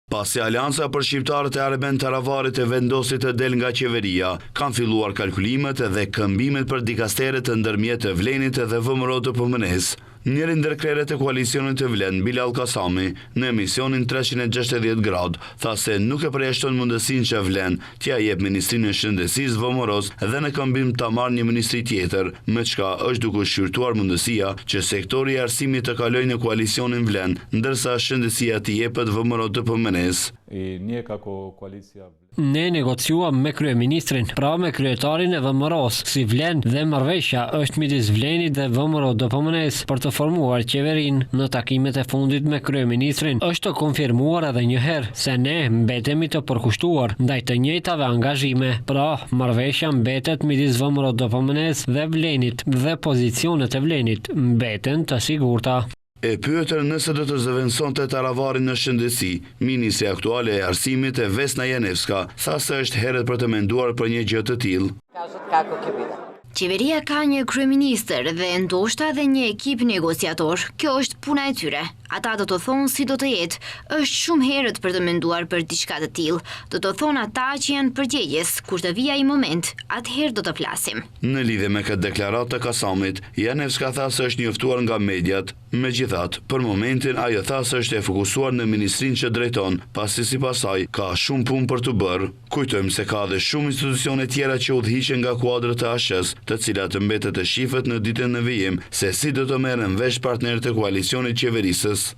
Pasi Alianca për shqiptarët e Arben Taravarit e vendosit të del nga qeveria, kanë filluar kalkulimet dhe këmbimet për dikasteret të ndërmjet të Vlenit dhe VMRO të PMN-s. Njëri ndër krerët e koalicionit të Vlen, Bilal Kasami, në emisionin 360 gradë, tha se nuk e përjashton mundësin që Vlen t'ja jep Ministrinë e Shëndetësisë VMRO-s dhe në këmbim ta marrë një ministri tjetër, me çka është duke shqyrtuar mundësia që sektori i arsimit të kalojë në koalicionin Vlen, ndërsa shëndetësia t'i jepet VMRO të PMN-s. Ne negociuam me kryeministrin, pra me kryetarin e VMRO-s, si Vlen dhe marrëveshja është midis Vlenit dhe VMRO të PMN-s për të formuar qeverin. Në takimet e fundit me kryeministrin është të konfirmuar edhe një herë se ne mbetemi të përkushtuar ndaj të njëjtave angazhime, pra marrëveshja mbetet midis VMRO të PMN-s dhe Vlenit dhe pozicionet e Vlenit mbeten të sigurta. E pyetër nëse do të zëvendësonte Taravarin në shëndetësi, ministri aktuale e arsimit e Vesna Janevska tha se është herët për të menduar për një gjë të tillë. Qeveria ka një kryeministër dhe ndoshta edhe një ekip negociator. Kjo është puna e tyre. Ata do të thonë si do të jetë. Është shumë herët për të menduar për diçka të tillë. Do të thonë ata që janë përgjegjës, kur të vijë ai moment, atëherë do të flasim. Në lidhje me këtë deklaratë të Kasamit, Janevska tha se është njoftuar nga mediat. Megjithatë, për momentin ajo tha se është e fokusuar në ministrinë që drejton, pasi sipas saj ka shumë punë për të bërë. Kujtojmë se ka edhe shumë institucione tjera që udhëhiqen nga kuadrët e ASH-s, të cilat mbetet të shihet në ditën e vijim se si do të merren vesh partnerët e koalicionit qeverisës.